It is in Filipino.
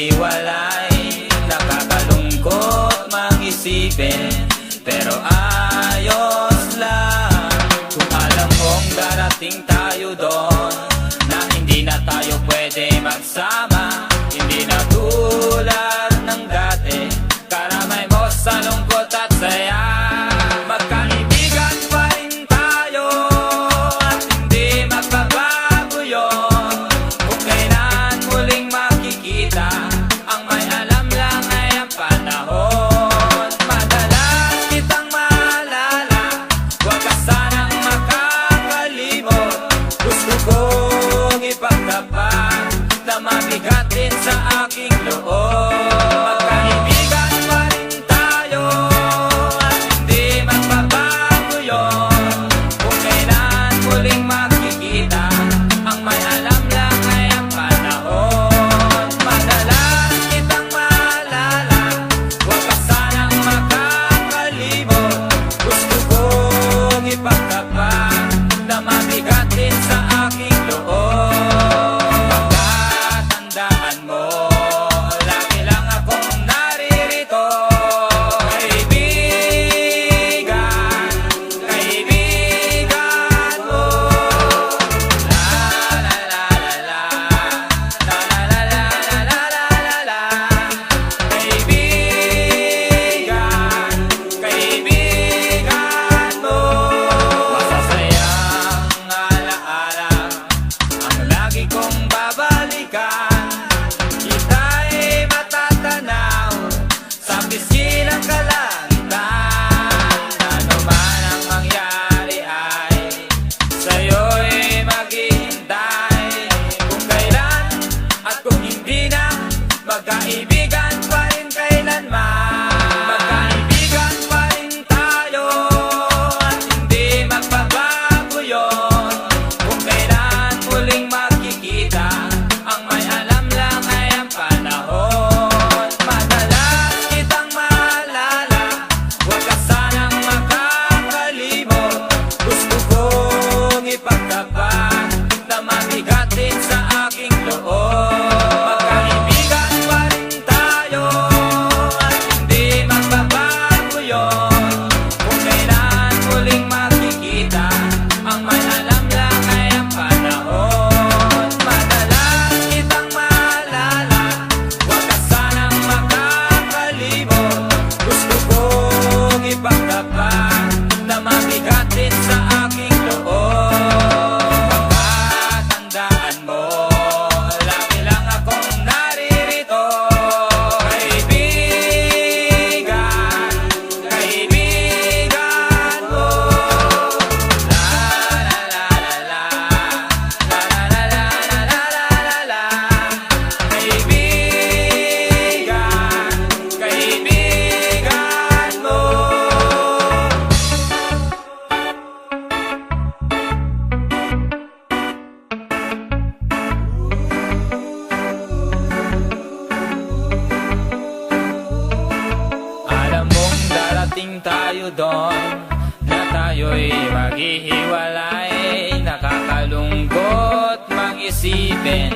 maghihiwalay. Nakakalungkot mag-isipin, pero ayos lang kung alam mong darating tayo doon na hindi na tayo pwede magsama. Hindi na tulad ng dati, karamay mo sa lungkot at saya. Magkaibigan pa rin tayo at hindi magbabago yun. Kung kailan muling makikita, ang may alam lang ay ang panahon. Madalas kitang maalala, huwag ka sanang makakalimot. Gusto kong ipagtapat na mabigat din sa aking loob. Magkaibigan pa rin tayo at hindi magbabago yun. Kung kailan muling makikita, ang may alam lang ay ang panahon. Madalas kitang maalala, huwag ka sanang makakalimot. Gusto kong ipagtapat na mabigat din sa aking loob. Pagkatandaan mo, lagi lang akong naririto. Kaibigan, kaibigan mo. La la la la la, la la la la la la la. Kaibigan, kaibigan mo. Masasayang alaala ang lagi kong babalikan. Kita'y matatanaw sa pisngi ng kalangitan. Ano man ang mangyari ay sa'yo'y maghihintay. Kung kailan at kung hindi na, magkaibigan pa rin kailanman. Magkaibigan pa rin tayo at hindi magbabago yun. Kung kailan muling makikita, ang may alam lang ay ang panahon. Madalas kitang maalala, huwag ka sanang makakalimot. Gusto kong ipagtapat na mabigat din sa aking loob. Magkaibigan pa rin tayo at hindi magbabago yun. Kung kailan muling makikita, ang may alam lang ay ang panahon. Madalas kitang maalala, huwag ka sanang makakalimot. Gusto kong ipagtapat na mabigat din sa aking loob. Pagkatandaan mo, lagi lang akong naririto. Kaibigan, kaibigan mo. La la la la la, la la la la la la. Kaibigan, kaibigan mo. Alam mong darating tayo doon na tayo'y maghihiwalay. Nakakalungkot mag-isipin,